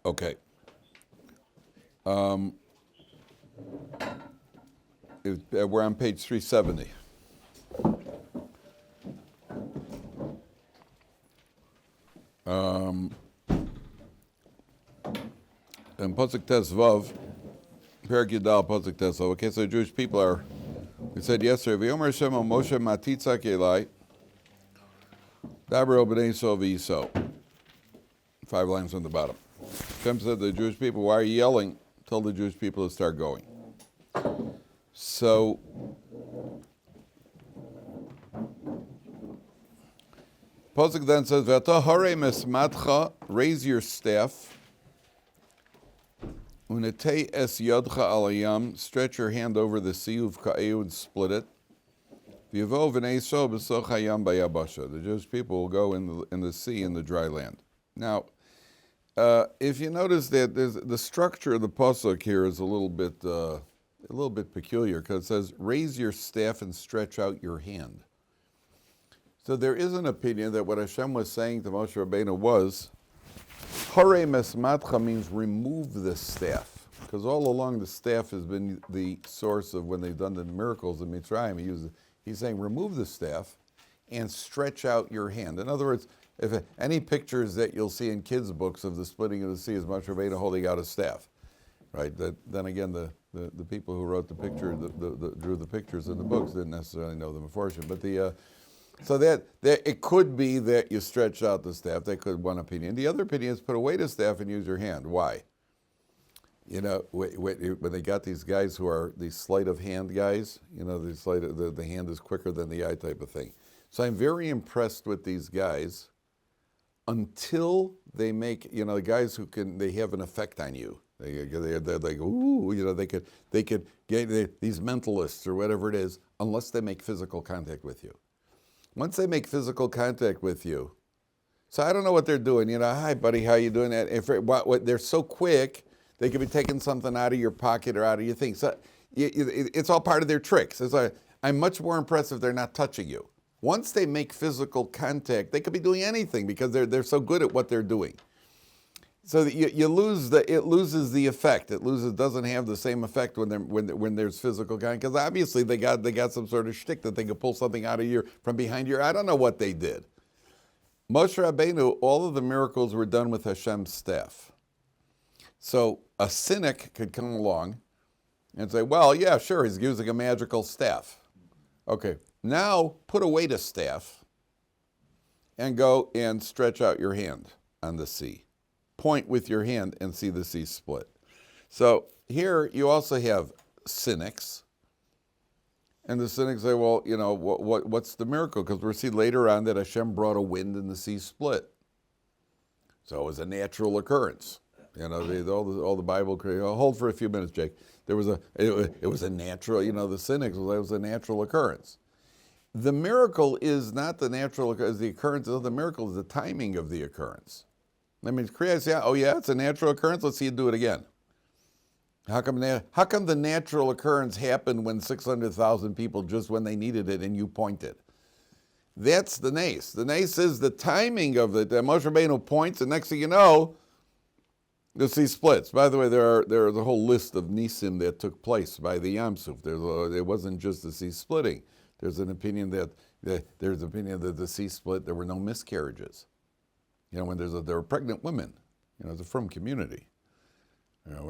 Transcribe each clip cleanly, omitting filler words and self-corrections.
Okay. We're on page 370. And Pasuk Tes Vav, Perak Yudal, Pasuk Tes Vav. Okay, so the Jewish people are, we said yesterday, V'yomer Hashem al Moshe matitzak elai, daber el b'nei Yisrael v'Yisrael. 5 lines on the bottom. Hashem said to the Jewish people, why are you yelling? Tell the Jewish people to start going. So, Pasuk then says, V'ata hare mesmatcha, raise your staff, Unetei es yodcha al hayam, stretch your hand over the sea, uvka'eu, and split it. V'yavo v'nei so b'soch hayam bayabasha. The Jewish people will go in the sea, in the dry land. Now, if you notice that the structure of the pasuk here is a little bit peculiar, because it says, raise your staff and stretch out your hand. So there is an opinion that what Hashem was saying to Moshe Rabbeinu was, Hare mesmatcha means remove the staff, because all along the staff has been the source of when they've done the miracles in Mitzrayim. He's saying remove the staff and stretch out your hand. In other words, if any pictures that you'll see in kids' books of the splitting of the sea is Moshe Rabbeinu holding out a staff, right? Then again, the people who wrote the picture, drew the pictures in the books didn't necessarily know them beforehand. But so that it could be that you stretch out the staff. That could one opinion. The other opinion is put away the staff and use your hand. Why? You know, when they got these guys who are these sleight of hand guys, you know, the hand is quicker than the eye type of thing. So I'm very impressed with these guys until they make, you know, the guys they have an effect on you. They're like, ooh, you know, they could get these mentalists or whatever it is, unless they make physical contact with you. Once they make physical contact with you, so I don't know what they're doing. You know, hi buddy, how you doing? They're so quick, they could be taking something out of your pocket or out of your thing. So it's all part of their tricks. I'm much more impressed if they're not touching you. Once they make physical contact, they could be doing anything because they're so good at what they're doing. So that it loses the effect. It doesn't have the same effect when there's physical contact, because obviously they got some sort of shtick that they could pull something out of from behind your. I don't know what they did. Moshe Rabbeinu, all of the miracles were done with Hashem's staff. So a cynic could come along and say, well, yeah, sure, he's using a magical staff. Okay, now put away the staff and go and stretch out your hand on the sea. Point with your hand and see the sea split. So here you also have cynics. And the cynics say, well, you know, what's the miracle? Because we'll see later on that Hashem brought a wind and the sea split. So it was a natural occurrence. You know, all the Bible, hold for a few minutes, Jake. It was a natural, you know, the cynics, it was a natural occurrence. The miracle is not the natural occurrence, the occurrence of the miracle is the timing of the occurrence. I mean, Kriya say, oh yeah, it's a natural occurrence, let's see you do it again. How come the natural occurrence happened when 600,000 people just when they needed it and you pointed? That's the nace. The nace is the timing of it. Moshe Rabbeinu points, and next thing you know, the sea splits. By the way, there's a whole list of nisim that took place by the Yam Suf. It wasn't just the sea splitting. There's an opinion that the sea split, there were no miscarriages. You know, when there were pregnant women, you know, it's a frum community. You know,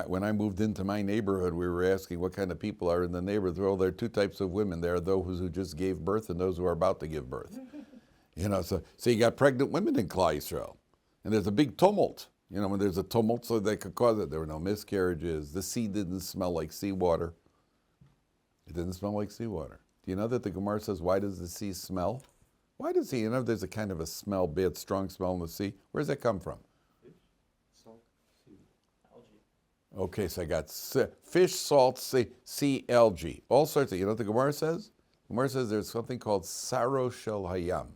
when I moved into my neighborhood, we were asking what kind of people are in the neighborhood. Well, there are 2 types of women. There are those who just gave birth and those who are about to give birth. You know, so you got pregnant women in Klal Yisrael, and there's a big tumult. You know, when there's a tumult, so they could cause it. There were no miscarriages. The sea didn't smell like seawater. It didn't smell like seawater. Do you know that the Gemara says, why does the sea smell? Why does you know, there's a kind of a smell, bad, strong smell in the sea. Where does that come from? Salt, sea, algae. Okay, so I got fish, salt, sea, algae. All sorts of, you know what the Gemara says? The Gemara says there's something called Saro Shel Hayam,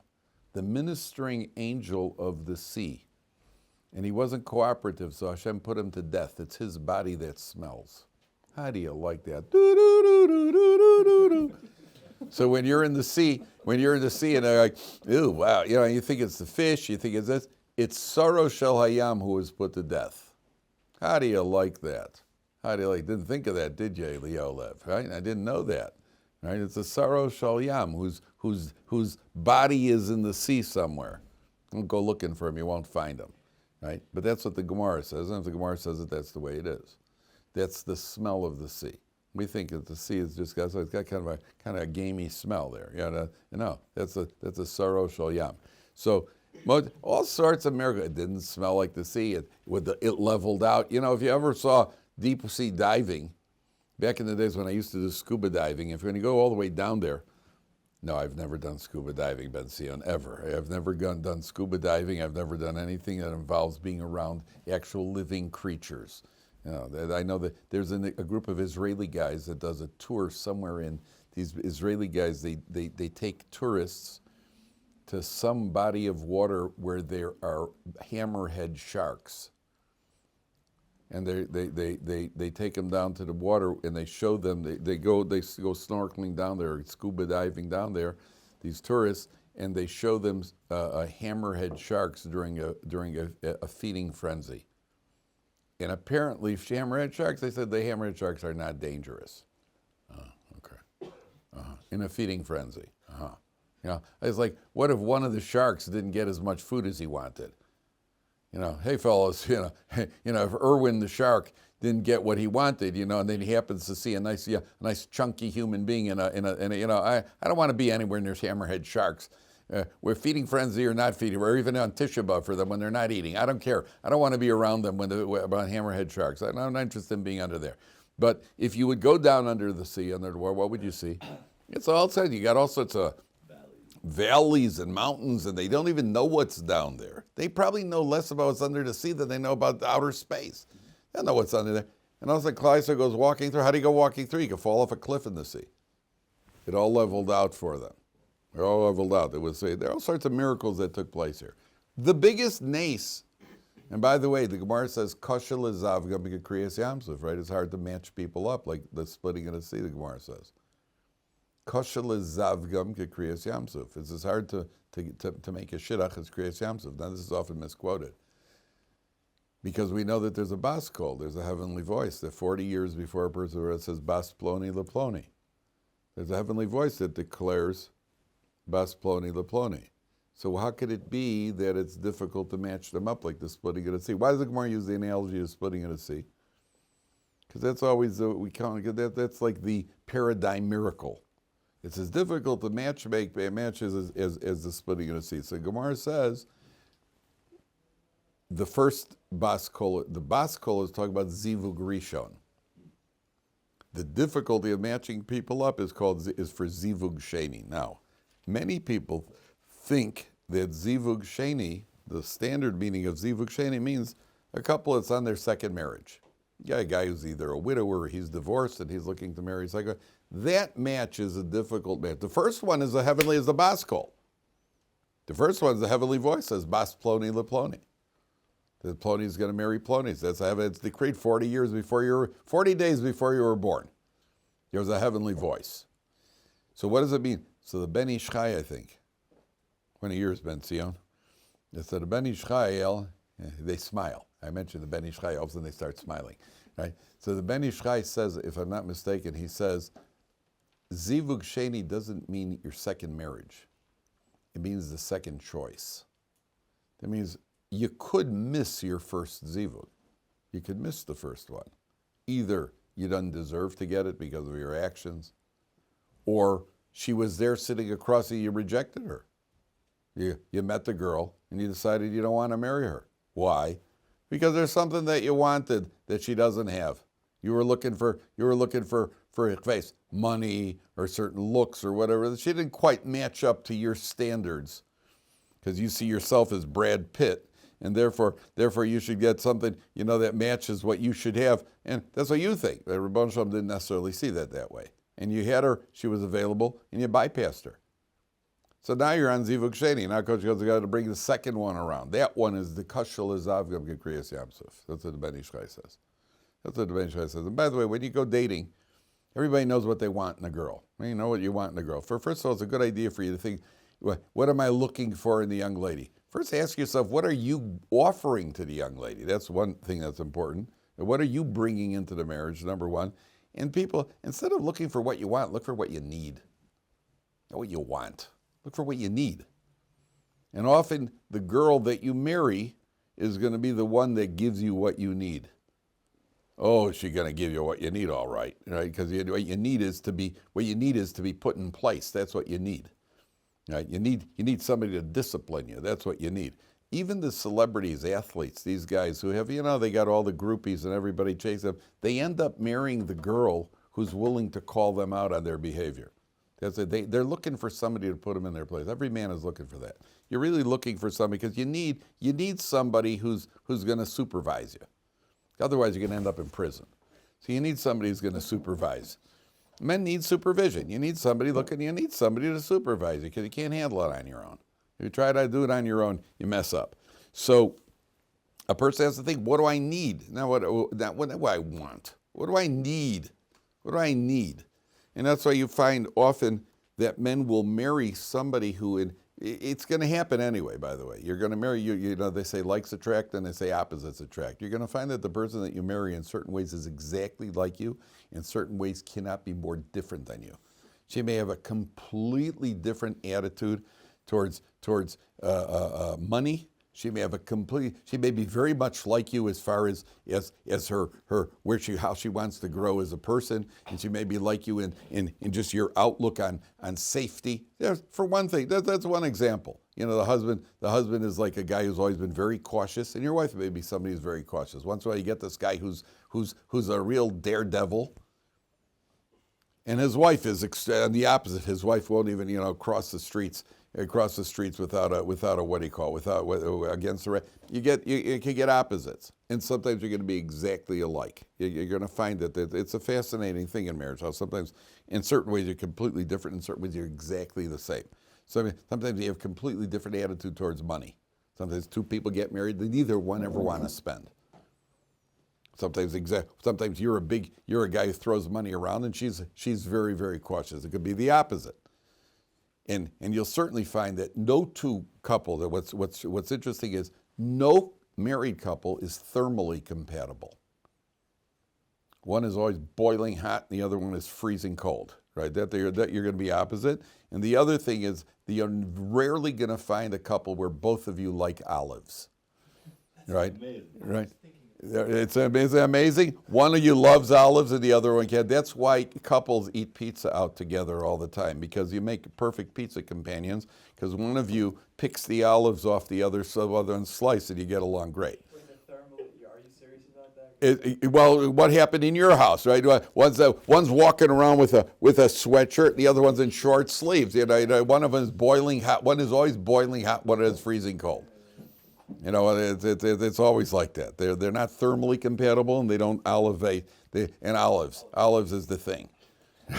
the ministering angel of the sea. And he wasn't cooperative, so Hashem put him to death. It's his body that smells. How do you like that? So when you're in the sea and they're like, ooh, wow, you know, you think it's the fish, you think it's this, It's Saro Shel Hayam who was put to death. How do you like that? How do you like? Didn't think of that, did you, Leolev? Right? I didn't know that. Right? It's a Saro Shel Yam whose body is in the sea somewhere. Don't go looking for him; you won't find him. Right? But that's what the Gemara says, and if the Gemara says it, that's the way it is. That's the smell of the sea. We think that the sea is just got, so it's got kind of a gamey smell there. No, that's a Saro Shel Yam. So all sorts of miracles. It didn't smell like the sea. It leveled out. You know, if you ever saw deep sea diving, back in the days when I used to do scuba diving, if you're going to go all the way down there, no, I've never done scuba diving, Ben Sion, ever. I've never done scuba diving. I've never done anything that involves being around actual living creatures. You know, I know that there's a group of Israeli guys that does a tour somewhere in, these Israeli guys, they take tourists to some body of water where there are hammerhead sharks. And they take them down to the water and they show them, they go snorkeling down there, scuba diving down there, these tourists, and they show them hammerhead sharks during a feeding frenzy. And apparently, hammerhead sharks, they said the hammerhead sharks are not dangerous. Okay. In a feeding frenzy. You know, it's like, what if one of the sharks didn't get as much food as he wanted? You know, hey fellas, if Irwin the shark didn't get what he wanted, and then he happens to see a nice chunky human being I don't want to be anywhere near hammerhead sharks. We're feeding frenzy or not feeding, or even on Tisha B'Av for them when they're not eating. I don't care. I don't want to be around them around hammerhead sharks. I'm not interested in being under there. But if you would go down under the sea, under the water, what would you see? It's all sorts. You got all sorts of valleys and mountains, and they don't even know what's down there. They probably know less about what's under the sea than they know about outer space. They don't know what's under there. And also, Kleiser goes walking through. How do you go walking through? You could fall off a cliff in the sea. It all leveled out for them. They're all leveled out. There are all sorts of miracles that took place here. The biggest nace, and by the way, the Gemara says, Kosher lezavgam b'kriyas yamsuf, right? It's hard to match people up, like the splitting of the sea, the Gemara says. Kosher lezavgam b'kriyas yamsuf. It's as hard to make a shidduch as kriyas yamsuf. Now, this is often misquoted. Because we know that there's a bas kol, there's a heavenly voice, that 40 years before a person says, bas ploni leploni. There's a heavenly voice that declares, bas ploni leploni. So how could it be that it's difficult to match them up like the splitting of the sea? Why does the Gemara use the analogy of splitting of the sea? Because that's always, that's like the paradigm miracle. It's as difficult to match as the splitting of the sea. So Gemara says, the first bas kol, the bas kol is talking about zivug rishon. The difficulty of matching people up is for zivug sheni. Now, many people think that zivug sheni, the standard meaning of zivug sheni, means a couple that's on their second marriage. Yeah, a guy who's either a widower or he's divorced and he's looking to marry a second. That match is a difficult match. The first one is the bas kol. The first one is the heavenly voice, says bas ploni leploni. That Ploni is going to marry Ploni. It's decreed 40 days before you were born. There was a heavenly voice. So what does it mean? So the Ben Ish Chai, I think, 20 years, Ben Sion. So the Ben Ish Chai, they smile. I mentioned the Ben Ish Chai, all of a sudden they start smiling. Right? So the Ben Ish Chai says, if I'm not mistaken, he says, Zivug Sheni doesn't mean your second marriage. It means the second choice. That means you could miss your first zivug. You could miss the first one. Either you didn't deserve to get it because of your actions, or she was there sitting across you, you rejected her. You met the girl and you decided you don't want to marry her. Why? Because there's something that you wanted that she doesn't have. You were looking for her face, money or certain looks or whatever. She didn't quite match up to your standards because you see yourself as Brad Pitt. And therefore you should get something, that matches what you should have. And that's what you think. But Rabbi Shalom didn't necessarily see that way. And you had her, she was available, and you bypassed her. So now you're on Zivug Sheni. Now Coach goes, got to bring the second one around. That one is the Kashal Azavgam Gekriyas Yamsuf. That's what the Ben Ish Chai says. That's what the Ben Ish Chai says. And by the way, when you go dating, everybody knows what they want in a girl. You know what you want in a girl. First of all, it's a good idea for you to think, what am I looking for in the young lady? First ask yourself, what are you offering to the young lady? That's one thing that's important. What are you bringing into the marriage, number one? And people, instead of looking for what you want, look for what you need. Not what you want. Look for what you need. And often the girl that you marry is going to be the one that gives you what you need. Oh, is she going to give you what you need? All right, right? Because what you need is to be put in place. That's what you need. Right? You need somebody to discipline you. That's what you need. Even the celebrities, athletes, these guys who have, they got all the groupies and everybody chasing them, they end up marrying the girl who's willing to call them out on their behavior. That's it. They're looking for somebody to put them in their place. Every man is looking for that. You're really looking for somebody because you need somebody who's going to supervise you. Otherwise, you're going to end up in prison. So you need somebody who's going to supervise. Men need supervision. You need somebody to supervise you because you can't handle it on your own. If you try to do it on your own, you mess up. So a person has to think, what do I need? Not what do I want? What do I need? What do I need? And that's why you find often that men will marry somebody who, it's going to happen anyway, by the way. You're going to marry, they say likes attract and they say opposites attract. You're going to find that the person that you marry in certain ways is exactly like you, in certain ways cannot be more different than you. She may have a completely different attitude towards money. She may be very much like you as far as her how she wants to grow as a person, and she may be like you in just your outlook on safety. For one thing, that's one example. The husband is like a guy who's always been very cautious, and your wife may be somebody who's very cautious. Once in a while, you get this guy who's a real daredevil, and his wife is on the opposite. His wife won't even cross the streets without against the right. You can get opposites, and sometimes you're going to be exactly alike. You're going to find that it's a fascinating thing in marriage. How sometimes, in certain ways, you're completely different. In certain ways, you're exactly the same. So sometimes you have completely different attitude towards money. Sometimes two people get married, they neither one ever want to spend. Sometimes you're a guy who throws money around, and she's very, very cautious. It could be the opposite. And you'll certainly find that no two couple, that what's interesting is no married couple is thermally compatible. One is always boiling hot and the other one is freezing cold, right? That you're going to be opposite. And the other thing is you're rarely going to find a couple where both of you like olives, right? Right. It's amazing. One of you loves olives and the other one can't. That's why couples eat pizza out together all the time, because you make perfect pizza companions, because one of you picks the olives off the other and slice and you get along great. Are you serious about that? Well, what happened in your house, right? One's walking around with a sweatshirt, the other one's in short sleeves. One of them is boiling hot, one is always boiling hot, one is freezing cold. It's always like that. They're not thermally compatible, and they don't elevate. And olives is the thing,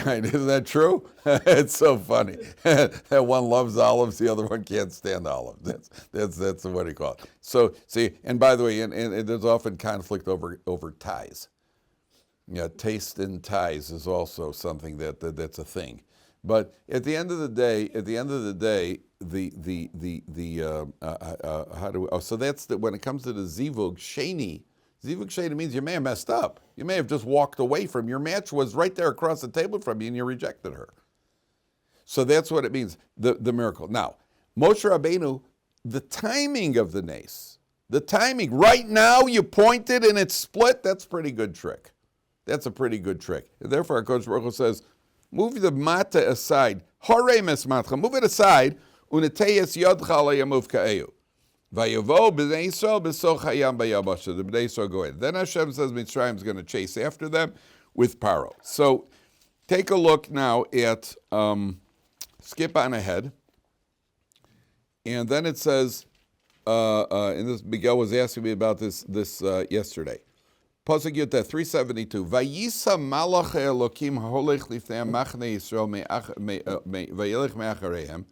right? Isn't that true? It's so funny that one loves olives, the other one can't stand olives. That's what he called it. So see, and by the way, and there's often conflict over ties. Taste in ties is also something that's a thing. But at the end of the day, so that's when it comes to the zivug sheni means you may have messed up. You may have just walked away from your match was right there across the table from you and you rejected her. So that's what it means, the miracle. Now, Moshe Rabbeinu, the timing of the nace, right now you pointed and it's split, that's a pretty good trick. That's a pretty good trick. And therefore, HaKadosh Baruch Hu says, move the mata aside. Hare mesmatcha. Move it aside. Uneteyes yodcha alayamuv ka'eu. Vayavo b'nei Yisrael b'soch hayam bayabasha. The b'nei Yisrael go in. Then Hashem says Mitzrayim is going to chase after them with Paro. So take a look now at, skip on ahead. And then it says, and this Miguel was asking me about this yesterday. Pasuk Yud 372. Vayisa malach Elokim holech lifnei machne Yisrael vayelech me'achareihem.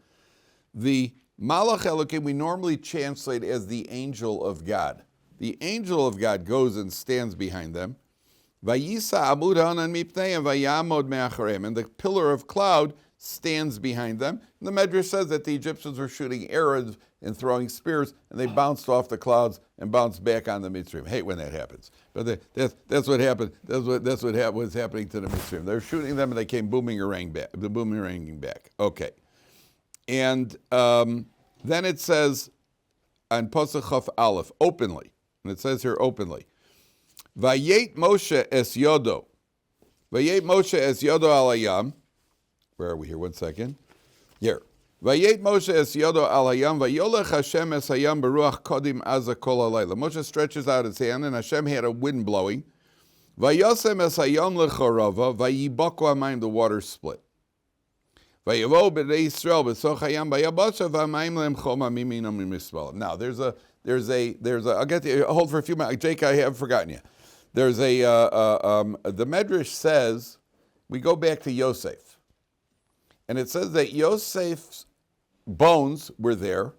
The malach Elokim we normally translate as the angel of God. The angel of God goes and stands behind them. Vayisa amud hanan mipneihem vayamod me'achareihem. And the pillar of cloud stands behind them. And the Medrash says that the Egyptians were shooting arrows and throwing spears, and they bounced off the clouds and bounced back on the Mitzrayim. Hate when that happens, but that's what happened. That's what was happening to the Mitzrayim. They were shooting them, and they came boomeranging back. Okay, and then it says on Pasuk Chaf Aleph, openly, and it says here openly, Vayet Moshe es yodo. Vayet Moshe es yodo al hayam. Where are we here? 1 second. Here. Vayet Moshe es yodo al hayam, vayolech Hashem es hayam beruach kodim aza kol halayla. Moshe stretches out his hand, and Hashem had a wind blowing. Vayosem es hayam lechorava, vayibaku hamayim, the water split. Vayavo b'nei Yisrael b'soch hayam bayabasha v'hamayim lehem choma miminam mimisbal. Now, there's a, I'll get to, hold for a few minutes. Jake, I have forgotten you. There's the Medrash says, we go back to Yosef. And it says that Yosef's bones were there.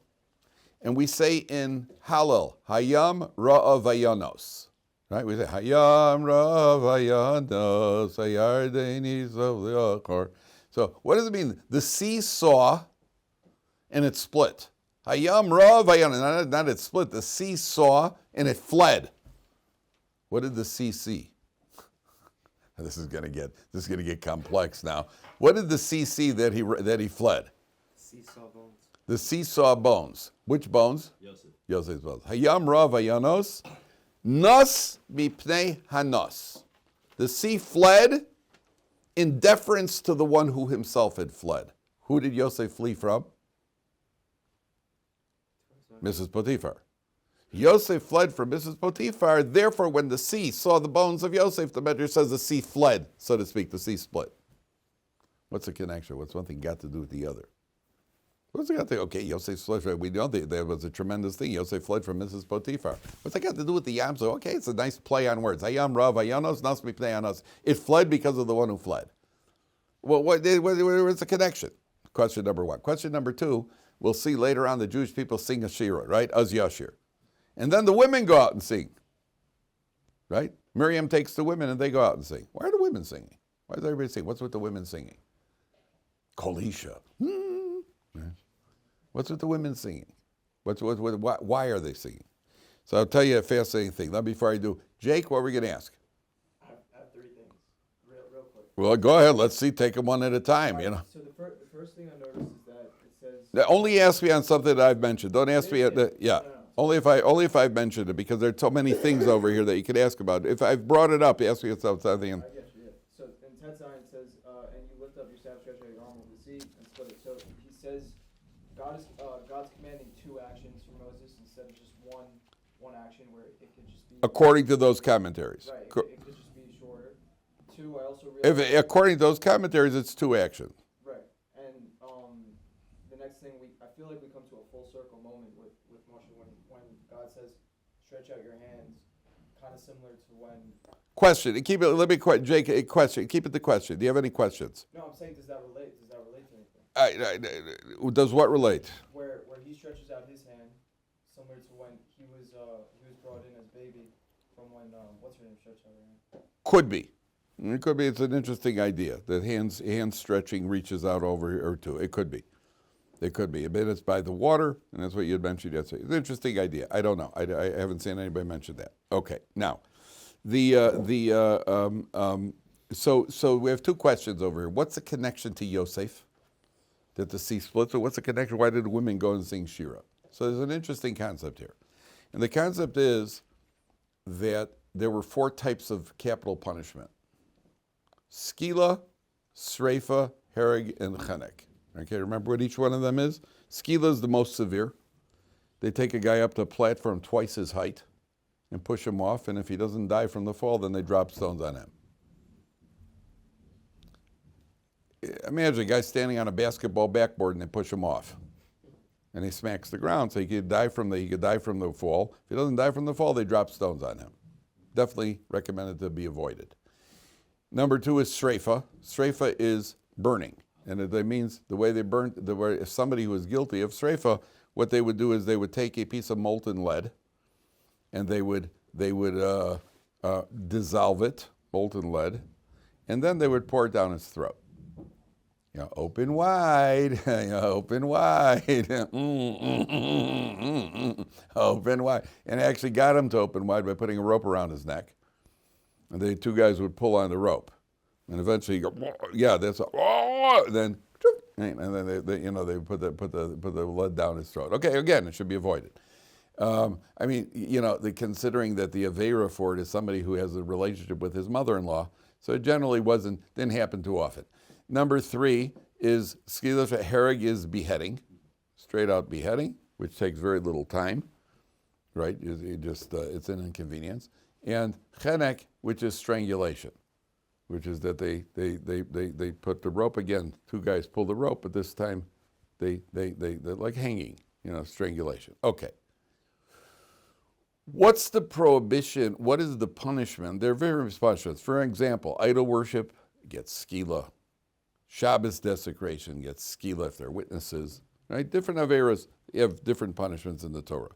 And we say in Hallel, Hayam Ra'a Vayanos. Right? We say, Hayam Ra'a Vayanos, Hayardenis of the Achor. So what does it mean? The sea saw and it split. Hayam Ra'a Vayanos. Not it split. The sea saw and it fled. What did the sea see? This is gonna get complex now. What did the sea see that he fled? Sea saw bones. The sea saw bones. Which bones? Yosef's bones. Hayam Ra Vayanos, Nos mipnei Hanos. The sea fled in deference to the one who himself had fled. Who did Yosef flee from? Mrs. Potiphar. Yosef fled from Mrs. Potiphar. Therefore, when the sea saw the bones of Yosef, the Medrash says the sea fled, so to speak. The sea split. What's the connection? What's one thing got to do with the other? What's it got to do? Okay, Yosef fled. We know that there was a tremendous thing. Yosef fled from Mrs. Potiphar. What's that got to do with the yam? So, okay, it's a nice play on words. Hayam Rav Hayanos Nas Mipnei Hanos. It fled because of the one who fled. Well, what's the connection? Question number one. Question number two, we'll see later on the Jewish people sing a shira, right? Az Yashir. And then the women go out and sing, right? Miriam takes the women and they go out and sing. Why are the women singing? Why is everybody singing? What's with the women singing? Kolisha. What's with the women singing? Why are they singing? So I'll tell you a fascinating thing. Now, before I do, Jake, what were we going to ask? I have three things, real quick. Well, go ahead. Let's see. Take them one at a time. You know. So the first thing I noticed is that it says. Now, only ask me on something that I've mentioned. Don't ask me. Yeah. No. Only if I've mentioned it, because there are so many things over here that you could ask about. If I've brought it up, ask me about something. I get you, yeah. So in 10 sign it says, and you lift up your staff, stretch out your arm over the sea, and split it. So he says God's commanding two actions for Moses instead of just one action where it could just be. According to those commentaries. Right, it could just be shorter. Two, I also realized. According to those commentaries, it's two actions. Right, and the next thing I feel like we come to a full circle moment with Moshe when God says, stretch out your hands, kind of similar to when. Question. Keep it. Let me Jake. A question. Keep it the question. Do you have any questions? No, I'm saying, does that relate to anything? Does what relate? Where he stretches out his hand, similar to when he was brought in as baby, from when what's her name stretched out her hand. Could be. It could be. It's an interesting idea that hand stretching reaches out over or to. It could be. It could be. But it's by the water, and that's what you had mentioned yesterday. It's an interesting idea. I don't know. I haven't seen anybody mention that. Okay. Now, so we have two questions over here. What's the connection to Yosef? That the sea splits? So what's the connection? Why did the women go and sing Shira? So there's an interesting concept here. And the concept is that there were four types of capital punishment. Skila, Sreifa, Hereg, and Chenek. Okay, remember what each one of them is? Skila is the most severe. They take a guy up to a platform twice his height and push him off, and if he doesn't die from the fall, then they drop stones on him. Imagine a guy standing on a basketball backboard and they push him off. And he smacks the ground, so he could die from the fall. If he doesn't die from the fall, they drop stones on him. Definitely recommended to be avoided. Number two is Sreifa. Sreifa is burning. And that means the way they burnt, if somebody who was guilty of Sreifa, what they would do is they would take a piece of molten lead and they would dissolve it, molten lead, and then they would pour it down his throat. Open wide, open wide, open wide. And actually got him to open wide by putting a rope around his neck. And the two guys would pull on the rope. And eventually you go, yeah, that's then, and then they put the lead down his throat. Okay, again, it should be avoided. Considering that the Aveira for it is somebody who has a relationship with his mother-in-law, so it generally didn't happen too often. Number 3 is skila hereg is beheading, straight out beheading, which takes very little time, right? It's an inconvenience. And chenek, which is strangulation, which is that they put the rope again. Two guys pull the rope, but this time they're like hanging, strangulation. Okay. What's the prohibition? What is the punishment? There are various punishments. For example, idol worship gets skila. Shabbos desecration gets skila if they're witnesses. Right? Different averas have different punishments in the Torah.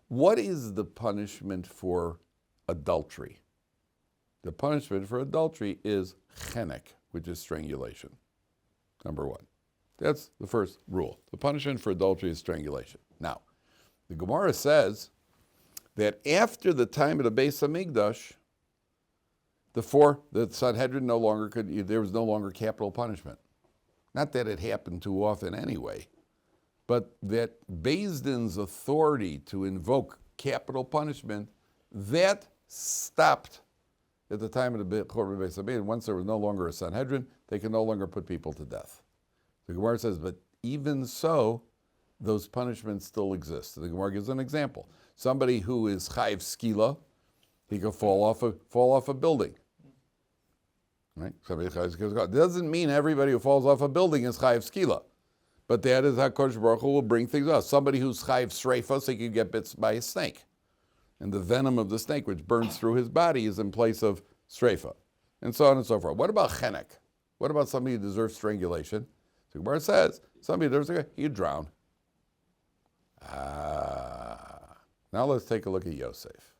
What is the punishment for adultery? The punishment for adultery is chenek, which is strangulation. Number 1. That's the first rule. The punishment for adultery is strangulation. Now, the Gemara says that after the time of the Beis Hamikdash, the Sanhedrin there was no longer capital punishment. Not that it happened too often anyway, but that Beis Din's authority to invoke capital punishment, that stopped at the time of the Korban Beis Hamikdash. Once there was no longer a Sanhedrin, they could no longer put people to death. The Gemara says, but even so, those punishments still exist. The Gemara gives an example. Somebody who is chayiv skila, he could fall off a building. Right? Somebody it doesn't mean everybody who falls off a building is chayiv skila, but that is how Kodesh Baruch Hu will bring things up. Somebody who's chayiv sreifa, so he could get bit by a snake, and the venom of the snake, which burns through his body, is in place of sreifa, and so on and so forth. What about chenek? What about somebody who deserves strangulation? So Gemara says somebody who deserves he'd drown. Now let's take a look at Yosef.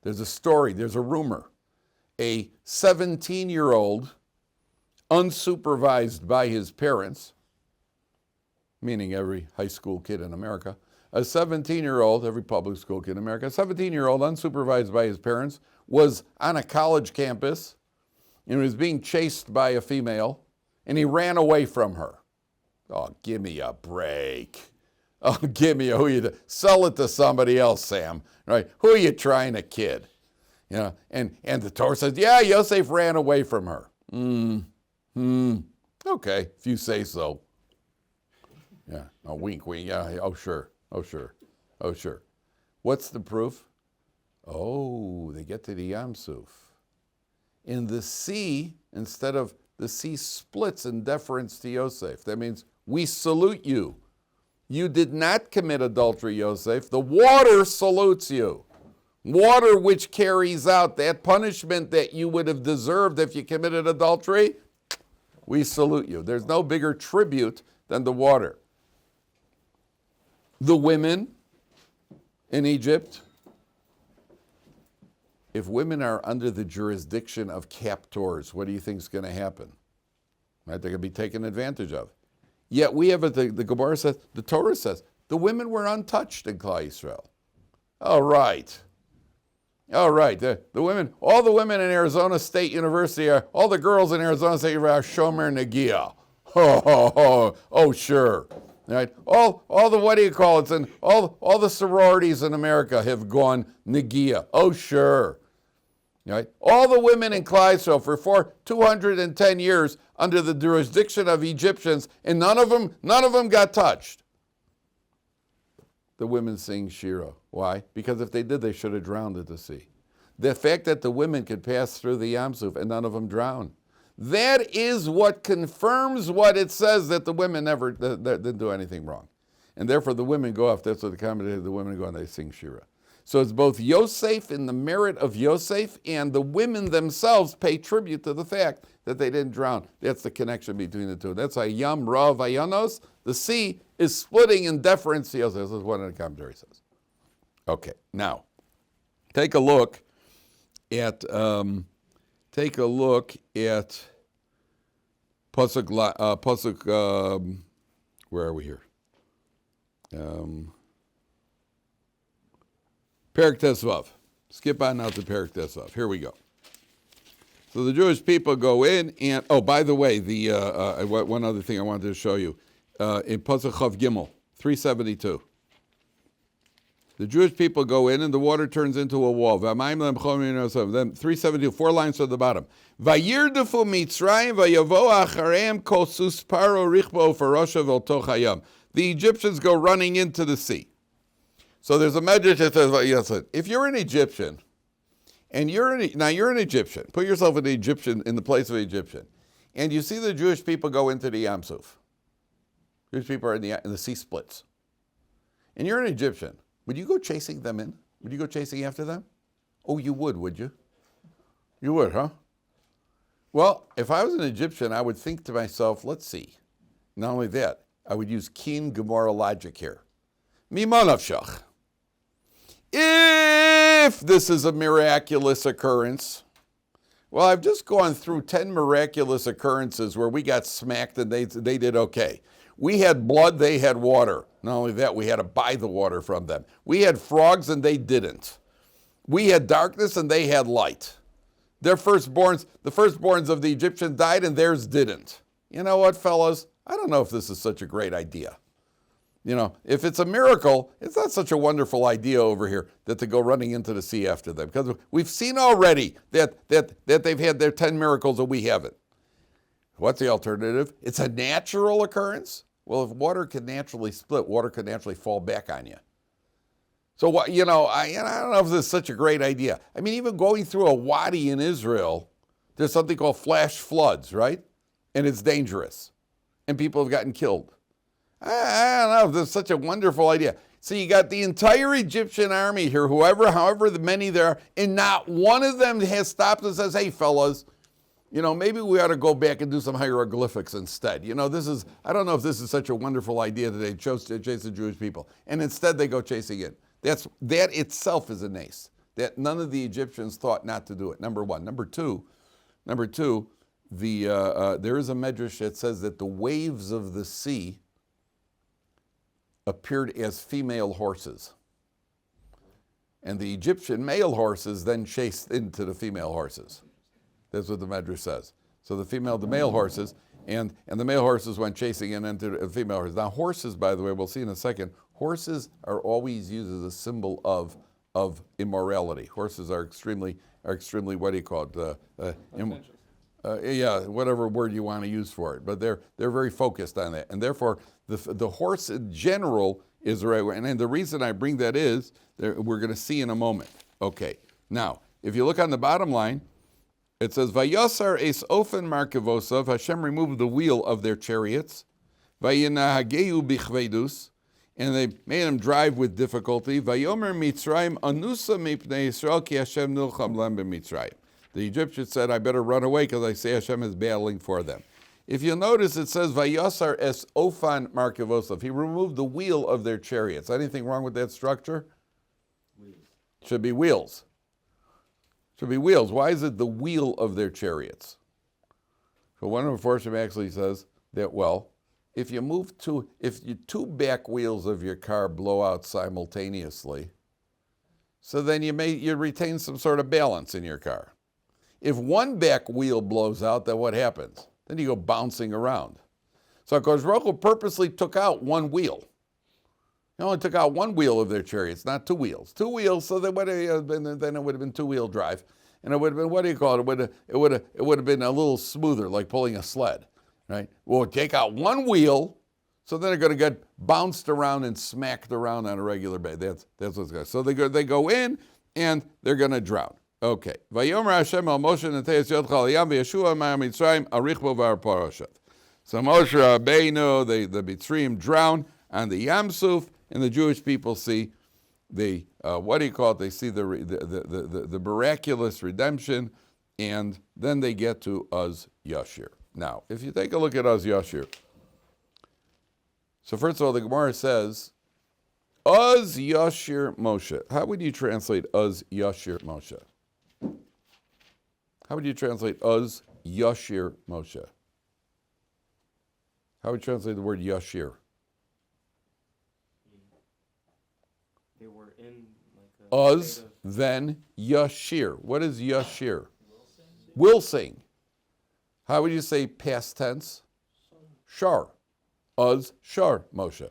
There's a story, there's a rumor. A 17-year-old, unsupervised by his parents, meaning every high school kid in America, a 17-year-old, every public school kid in America, a 17-year-old, unsupervised by his parents, was on a college campus and was being chased by a female, and he ran away from her. Oh, give me a break. Oh, sell it to somebody else, Sam. Right? Who are you trying to kid? And the Torah says, yeah, Yosef ran away from her. Okay, if you say so. Yeah, a wink. Yeah, oh sure. What's the proof? Oh, they get to the Yam Suf. In the sea, instead of the sea splits in deference to Yosef. That means we salute you. You did not commit adultery, Yosef. The water salutes you. Water which carries out that punishment that you would have deserved if you committed adultery, we salute you. There's no bigger tribute than the water. The women in Egypt, if women are under the jurisdiction of captors, what do you think is going to happen? Right? They're going to be taken advantage of. Yet we have, the Gemara says, the Torah says, the women were untouched in Klal Yisrael. All right. The women, all the women in Arizona State University all the girls in Arizona State University are Shomer Negia. Oh, sure. Right? All the, what do you call it? And all the sororities in America have gone Negia. Oh, sure. Right? All the women in Klal Yisrael for 210 years under the jurisdiction of Egyptians, and none of them got touched. The women sing Shira. Why? Because if they did, they should have drowned at the sea. The fact that the women could pass through the Yam Suf and none of them drowned, that is what confirms what it says, that the women never didn't do anything wrong. And therefore the women go off, that's what the commentator, the women go and they sing Shira. So it's both Yosef in the merit of Yosef, and the women themselves pay tribute to the fact that they didn't drown. That's the connection between the two. That's why Yam Ra Vayanos, the sea is splitting in deference to Yosef. This is what the commentary says. Okay, now take a look at Pasuk where are we here? Perek Tesvav. Skip on now to Perek Tesvav. Here we go. So the Jewish people go in, and by the way, the one other thing I wanted to show you in Pasuk Chav Gimel 372. The Jewish people go in, and the water turns into a wall. Then 372, 4 lines from the bottom. Vayirdefu Mitzrayim vayavo achareim kol sus paro richbo farosha vel toch hayam. The Egyptians go running into the sea. So there's a medrash that says, if you're an Egyptian, and you're an Egyptian, put yourself in the place of an Egyptian, and you see the Jewish people go into the Yam Suf. Jewish people are in the sea splits. And you're an Egyptian. Would you go chasing them in? Would you go chasing after them? Oh, you would you? You would, huh? Well, if I was an Egyptian, I would think to myself, let's see. Not only that, I would use keen Gemara logic here. Mima nafshach. If this is a miraculous occurrence, well, I've just gone through 10 miraculous occurrences where we got smacked and they did okay. We had blood, they had water. Not only that, we had to buy the water from them. We had frogs and they didn't. We had darkness and they had light. The firstborns of the Egyptians died and theirs didn't. You know what, fellas? I don't know if this is such a great idea. You know, if it's a miracle, it's not such a wonderful idea over here that to go running into the sea after them. Because we've seen already that they've had their 10 miracles and we haven't. What's the alternative? It's a natural occurrence? Well, if water can naturally split, water can naturally fall back on you. So, I don't know if this is such a great idea. I mean, even going through a wadi in Israel, there's something called flash floods, right? And it's dangerous. And people have gotten killed. I don't know if this is such a wonderful idea. So you got the entire Egyptian army here, however many there are, and not one of them has stopped and says, hey, fellas, maybe we ought to go back and do some hieroglyphics instead. I don't know if this is such a wonderful idea that they chose to chase the Jewish people. And instead they go chasing it. That itself is a nace. That none of the Egyptians thought not to do it, number one. Number two, there is a medrash that says that the waves of the sea appeared as female horses. And the Egyptian male horses then chased into the female horses. That's what the medrash says. So the male horses, and the male horses went chasing into the female horses. Now horses, by the way, we'll see in a second, horses are always used as a symbol of immorality. Horses are extremely, what do you call it? Whatever word you want to use for it. But they're very focused on that. And therefore, the horse in general is the right way. And the reason I bring that is, we're going to see in a moment. Okay, now, if you look on the bottom line, it says, Vayasar es ofen markevosav, Hashem removed the wheel of their chariots, Vayinahageu bichvedus, and they made them drive with difficulty, Vayomer Mitzrayim anusa mipnei Yisrael ki Hashem nilcham lem b'Mitzrayim. The Egyptians said, I better run away because I say Hashem is battling for them. If you'll notice, it says, Vayasar es ofan markevosav. He removed the wheel of their chariots. Anything wrong with that structure? Wheels. Should be wheels. Should be wheels. Why is it the wheel of their chariots? So one of the proficient actually says that, well, if your two back wheels of your car blow out simultaneously, so then you retain some sort of balance in your car. If one back wheel blows out, then what happens? Then you go bouncing around. So Kosh Baruch Hu purposely took out one wheel. He only took out one wheel of their chariots, not two wheels. Two wheels, so then it would have been two-wheel drive. And it would have been, what do you call it? It would have been a little smoother, like pulling a sled, right? We'll take out one wheel, so then they're going to get bounced around and smacked around on a regular basis. That's what's going on. So they go in, and they're going to drown. Okay. Vayomer Hashem al Moshe Neteis Yodcha al Yam v'Yeshua ma'am Mitzrayim arichbo v'ar parashat. So Moshe Rabbeinu, the Mitzrayim drown on the Yam Suf, and the Jewish people see the they see the miraculous redemption, and then they get to Uz Yashir. Now, if you take a look at Uz Yashir, so first of all, the Gemara says, Uz Yashir Moshe. How would you translate Uz Yashir Moshe? How would you translate Uz Yashir Moshe? How would you translate the word yashir? They were in like a Uz, state of then yashir. What is yashir? Will sing. How would you say past tense? Shar. Uz, shar, Moshe.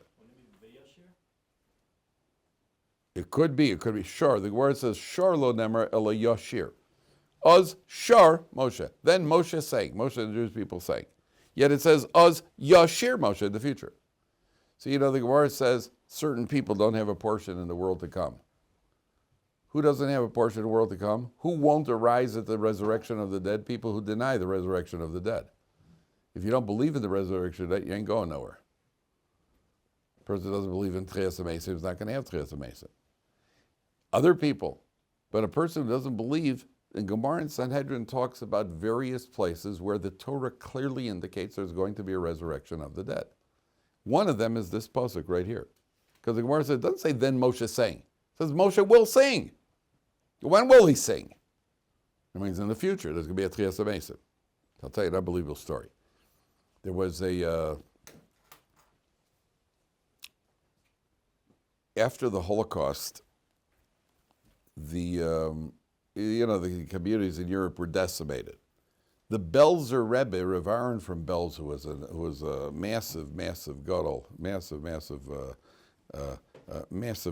It could be shar. The word says shar lo nemer ela yashir. Uz, shar, Moshe. Then Moshe sang. Moshe, the Jewish people sang. Yet it says uz, yashir, Moshe, in the future. So the Gemara says certain people don't have a portion in the world to come. Who doesn't have a portion in the world to come? Who won't arise at the resurrection of the dead? People who deny the resurrection of the dead. If you don't believe in the resurrection of the dead, you ain't going nowhere. A person who doesn't believe in Tchias HaMesim is not going to have Tchias HaMesim. Other people, but a person who doesn't believe, in Gemara and Sanhedrin talks about various places where the Torah clearly indicates there's going to be a resurrection of the dead. One of them is this pasuk right here. Because the Gemara says, it doesn't say then Moshe sang. It says Moshe will sing. When will he sing? It means in the future. There's going to be a Tchias HaMesim. I'll tell you an unbelievable story. There was after the Holocaust, the communities in Europe were decimated. The Belzer Rebbe, Rav Aaron from Belz, who was a massive gadol, massive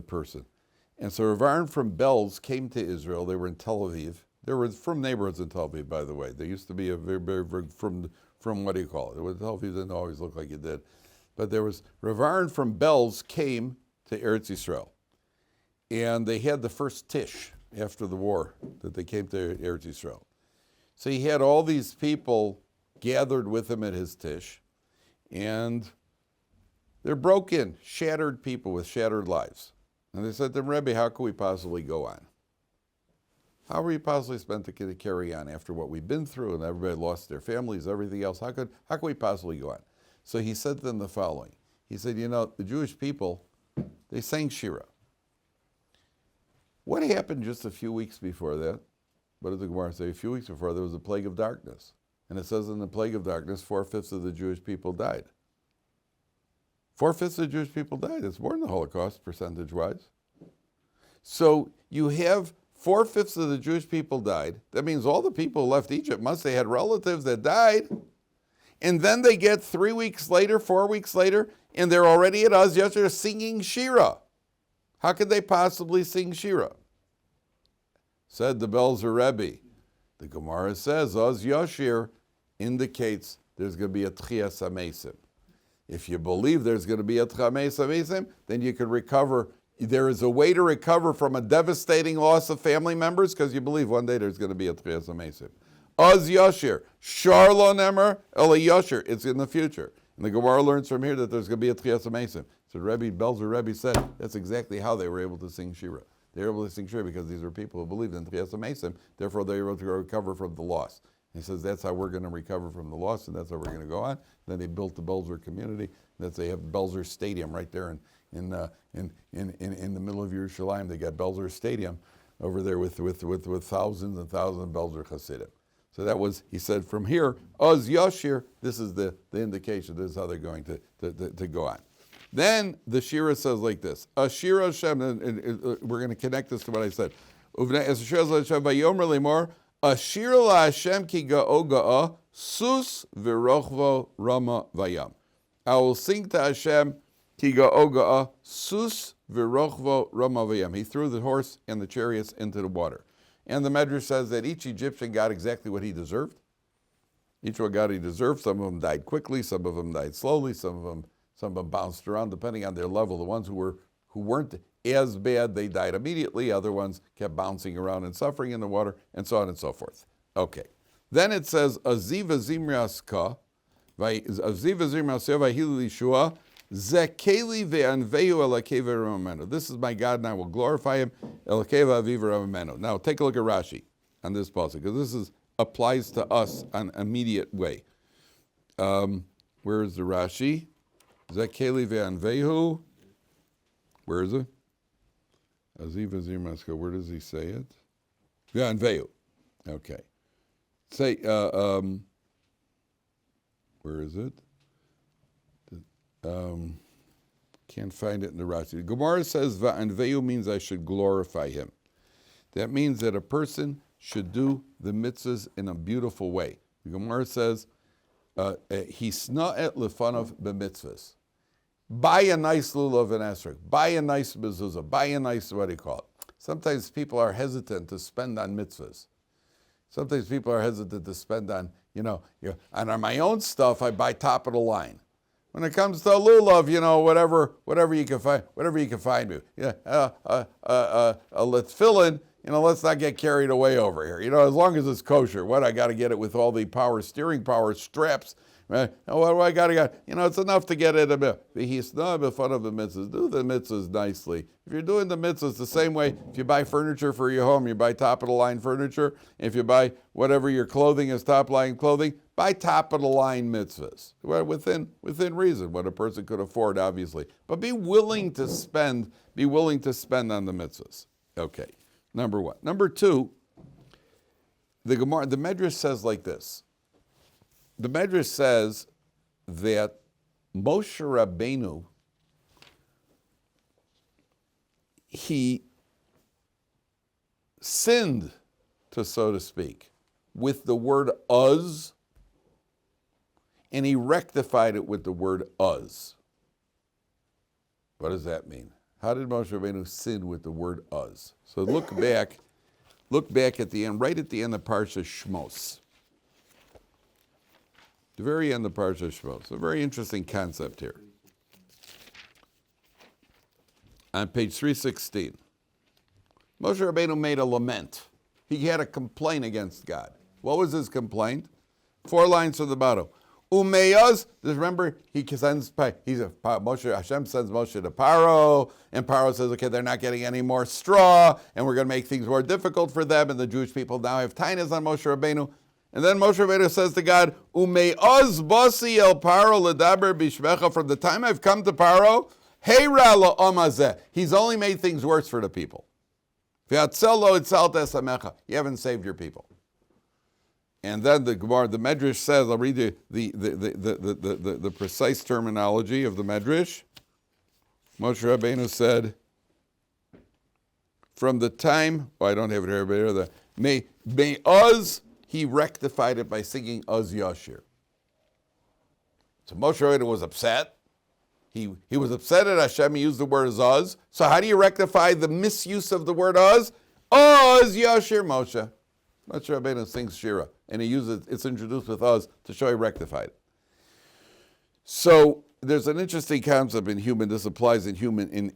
person. And so Rav Aaron from Belz came to Israel. They were in Tel Aviv. They were from neighborhoods in Tel Aviv, by the way. There used to be a very from what do you call it? Tel Aviv didn't always look like it did. But there was, Rav Aaron from Belz came to Eretz Yisrael. And they had the first Tish after the war that they came to Eretz Yisrael. So he had all these people gathered with him at his Tish. And they're broken, shattered people with shattered lives. And they said to him, Rebbe, how can we possibly go on? How are we possibly meant to carry on after what we've been through and everybody lost their families, everything else? How can we possibly go on? So he said to them the following. He said, the Jewish people, they sang Shira. What happened just a few weeks before that? What did the Gemara say? A few weeks before, there was a plague of darkness. And it says in the plague of darkness, 4/5 of the Jewish people died. 4/5 of the Jewish people died. It's more than the Holocaust, percentage-wise. So you have 4/5 of the Jewish people died. That means all the people who left Egypt must have had relatives that died. And then they get 3 weeks later, 4 weeks later, and they're already at Uz Yashir singing Shira. How could they possibly sing Shira? Said the Belzer Rebbe. The Gemara says Uz Yashir indicates there's going to be a Tchias HaMesim. If you believe there's going to be a Tchias HaMesim, then you can recover. There is a way to recover from a devastating loss of family members because you believe one day there's going to be a Tchias HaMesim. Uz Yashir, Shar lo nemer ela Yashir. It's in the future. And the Gemara learns from here that there's going to be a Tchias HaMesim. So Belzer Rebbe said that's exactly how they were able to sing Shira. They were able to sing Shira because these were people who believed in Tchias HaMesim, therefore they were able to recover from the loss. He says that's how we're going to recover from the loss, and that's how we're going to go on. Then they built the Belzer community. They have Belzer Stadium right there in the middle of Yerushalayim. They got Belzer Stadium over there with thousands and thousands of Belzer Hasidim. So that was, he said, from here, Uz Yashir, this is the indication. This is how they're going to go on. Then the Shira says like this, Ashir Hashem, and we're going to connect this to what I said. Ashir la Hashem ki ga'o sus v'rochvo rama vayam. I will sing to Hashem ki ga'o sus v'rochvo rama vayam. He threw the horse and the chariots into the water. And the Medrash says that each Egyptian got exactly what he deserved. Each one got what he deserved. Some of them died quickly, some of them died slowly, some of them bounced around depending on their level. The ones who weren't as bad, they died immediately. Other ones kept bouncing around and suffering in the water, and so on and so forth. Okay. Then it says, Aziva Zimraska, Aziva Zimraska v'hilu Yeshua, Zekeli ve'anvehu elakeva ramamenu. This is my God, and I will glorify him. Elakeva aviva ramamenu. Now take a look at Rashi on this passage, because this applies to us on an immediate way. Where is the Rashi? Zekeli ve'anvehu. Where is it? Aziva Zimraska. Where does he say it? Ve'anvehu. Okay. Say, where is it? Can't find it in the Rashi. The Gemara says va'anveyu means I should glorify him. That means that a person should do the mitzvahs in a beautiful way. The Gemara says hisna et lefanav b'mitzvahs. Buy a nice lulav and esrog. Buy a nice mezuzah. Buy a nice, what do you call it? Sometimes people are hesitant to spend on mitzvahs. Sometimes people are hesitant to spend on, and on my own stuff, I buy top of the line. When it comes to lulav, whatever you can find me. Let's fill in, let's not get carried away over here. As long as it's kosher. I got to get it with all the steering power straps. What do I got to get? It's enough to get it a bit. He's not in front of the mitzvahs. Do the mitzvahs nicely. If you're doing the mitzvahs the same way, if you buy furniture for your home, you buy top of the line furniture. If you buy whatever your clothing is, top line clothing, buy top of the line mitzvahs. Within reason, what a person could afford, obviously. But be willing to spend on the mitzvahs. Okay, number one. Number two, the Medrash says like this. The Medrash says that Moshe Rabbeinu, he sinned, so to speak, with the word uz, and he rectified it with the word uz. What does that mean? How did Moshe Rabbeinu sin with the word uz? So look back at the end, right at the end of Parsha Shmos. The very end of Parsha Shmos. A very interesting concept here. On page 316, Moshe Rabbeinu made a lament. He had a complaint against God. What was his complaint? 4 lines from the bottom. Umeyaz, remember, Hashem sends Moshe to Paro, and Paro says, okay, they're not getting any more straw, and we're going to make things more difficult for them, and the Jewish people now have tainas on Moshe Rabbeinu. And then Moshe Rabbeinu says to God, Umeyaz basi el Paro ledaber bishmecha, from the time I've come to Paro, heira la'omazeh, he's only made things worse for the people. V'atzel lo itzal tesamecha, you haven't saved your people. And then the Gemara, the Medrash says, I'll read the precise terminology of the Medrash. Moshe Rabbeinu said, from the time, I don't have it here, but may Uz, he rectified it by singing Uz Yashir. So Moshe Rabbeinu was upset. He was upset at Hashem. He used the word Uz. So how do you rectify the misuse of the word Uz? Uz Yashir Moshe. Moshe Rabbeinu sings Shira, and it's introduced with Uz to show he rectified it. So there's an interesting concept in human. This applies in human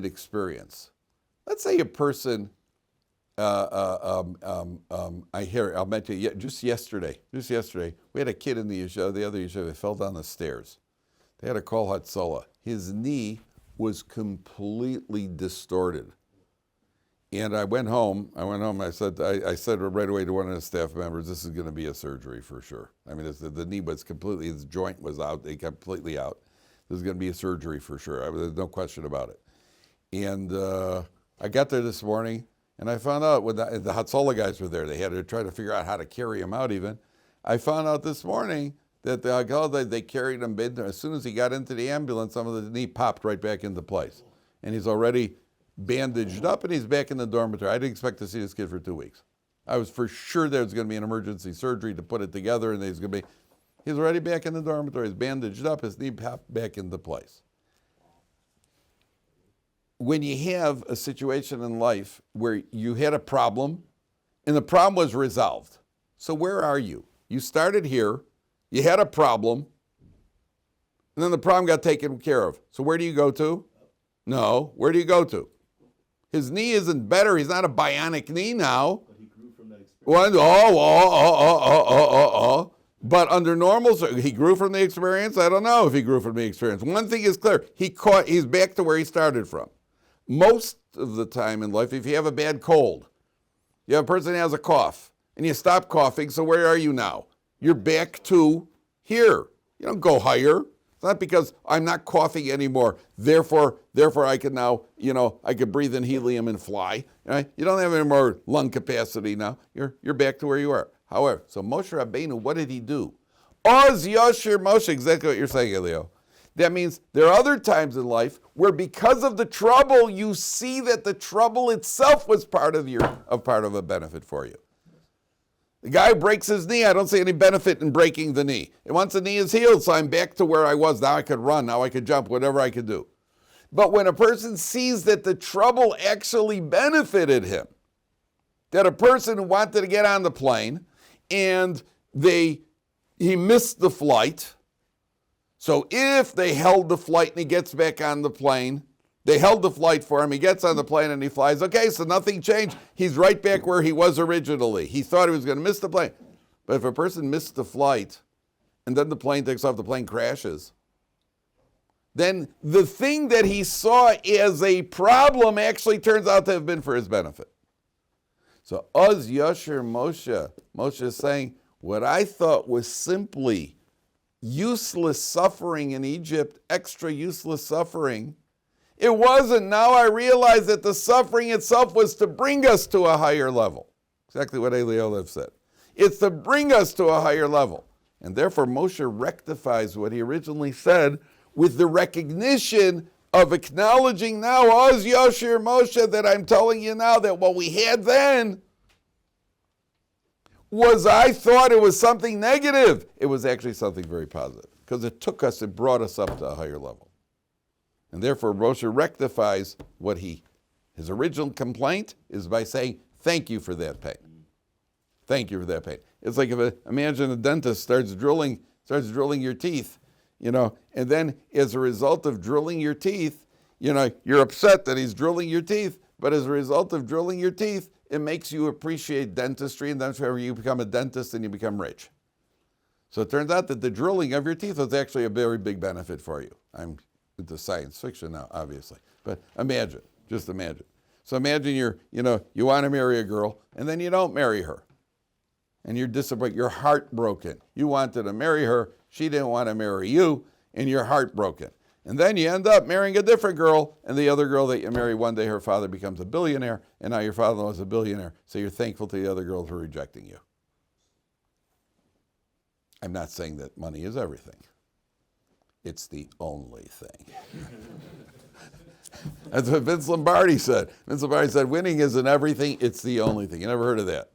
experience. Let's say a person. I'll mention you, just yesterday, we had a kid in the other yeshiva that fell down the stairs. They had to call Hatzalah. His knee was completely distorted. And I went home, I said right away to one of the staff members, this is going to be a surgery for sure. I mean, the knee was completely, his joint was out, completely out. This is going to be a surgery for sure. There's no question about it. And I got there this morning, and I found out when the Hatzalah guys were there, they had to try to figure out how to carry him out even. I found out this morning that they carried him in. As soon as he got into the ambulance, some of the knee popped right back into place. And he's already bandaged up, and he's back in the dormitory. I didn't expect to see this kid for 2 weeks. I was for sure there was going to be an emergency surgery to put it together, and he's already back in the dormitory. He's bandaged up, his knee popped back into place. When you have a situation in life where you had a problem, and the problem was resolved. So where are you? You started here, you had a problem, and then the problem got taken care of. So where do you go to? No, where do you go to? His knee isn't better. He's not a bionic knee now. But he grew from that experience. But under normal, he grew from the experience? I don't know if he grew from the experience. One thing is clear. He's back to where he started from. Most of the time in life, if you have a bad cold, you have a person who has a cough, and you stop coughing, so where are you now? You're back to here. You don't go higher. It's not because I'm not coughing anymore. Therefore, I can now, I can breathe in helium and fly. Right? You don't have any more lung capacity now. You're back to where you are. However, so Moshe Rabbeinu, what did he do? Oz Yashir Moshe, exactly what you're saying, Elio. That means there are other times in life where because of the trouble, you see that the trouble itself was part of a benefit for you. The guy breaks his knee, I don't see any benefit in breaking the knee. And once the knee is healed, so I'm back to where I was. Now I could run, now I could jump, whatever I could do. But when a person sees that the trouble actually benefited him, that a person who wanted to get on the plane and he missed the flight, so if they held the flight and he gets back on the plane, they held the flight for him, he gets on the plane and he flies. Okay, so nothing changed. He's right back where he was originally. He thought he was going to miss the plane. But if a person missed the flight and then the plane takes off, the plane crashes, then the thing that he saw as a problem actually turns out to have been for his benefit. So Oz Yasher Moshe is saying, what I thought was simply useless suffering in Egypt, extra useless suffering, it wasn't. Now I realize that the suffering itself was to bring us to a higher level. Exactly what Eliyahu said. It's to bring us to a higher level. And therefore Moshe rectifies what he originally said with the recognition of acknowledging now, Oz Yashir Moshe, that I'm telling you now that what we had then was, I thought it was something negative. It was actually something very positive because it brought us up to a higher level. And therefore, Moshe rectifies what his original complaint is by saying, thank you for that pain. Thank you for that pain. It's like imagine a dentist starts drilling your teeth, and then as a result of drilling your teeth, you're upset that he's drilling your teeth, but as a result of drilling your teeth, it makes you appreciate dentistry, and that's where you become a dentist and you become rich. So it turns out that the drilling of your teeth was actually a very big benefit for you. I'm into science fiction now, obviously. But just imagine. So imagine you want to marry a girl, and then you don't marry her. And you're disappointed, you're heartbroken. You wanted to marry her, she didn't want to marry you, and you're heartbroken. And then you end up marrying a different girl, and the other girl that you marry, one day her father becomes a billionaire, and now your father-in-law is a billionaire, so you're thankful to the other girl for rejecting you. I'm not saying that money is everything. It's the only thing. That's what Vince Lombardi said. Vince Lombardi said, winning isn't everything, it's the only thing. You never heard of that?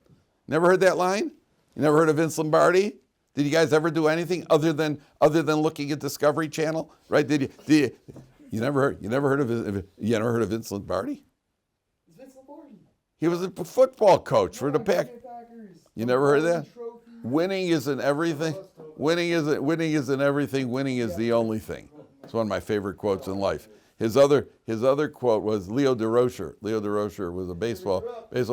Never heard that line? You never heard of Vince Lombardi? Did you guys ever do anything other than looking at Discovery Channel? Right? You never heard of Vince Lombardi? Vince Lombardi. He was a football coach for the Pack. You never heard of that? Winning isn't everything. Winning isn't everything. Winning is the only thing. It's one of my favorite quotes in life. His other quote was Leo DeRocher. Leo DeRocher was a baseball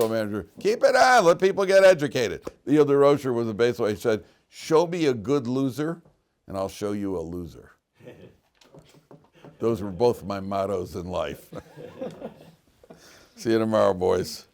manager. Keep it on. Let people get educated. Leo DeRocher was a baseball. He said, show me a good loser, and I'll show you a loser. Those were both my mottos in life. See you tomorrow, boys.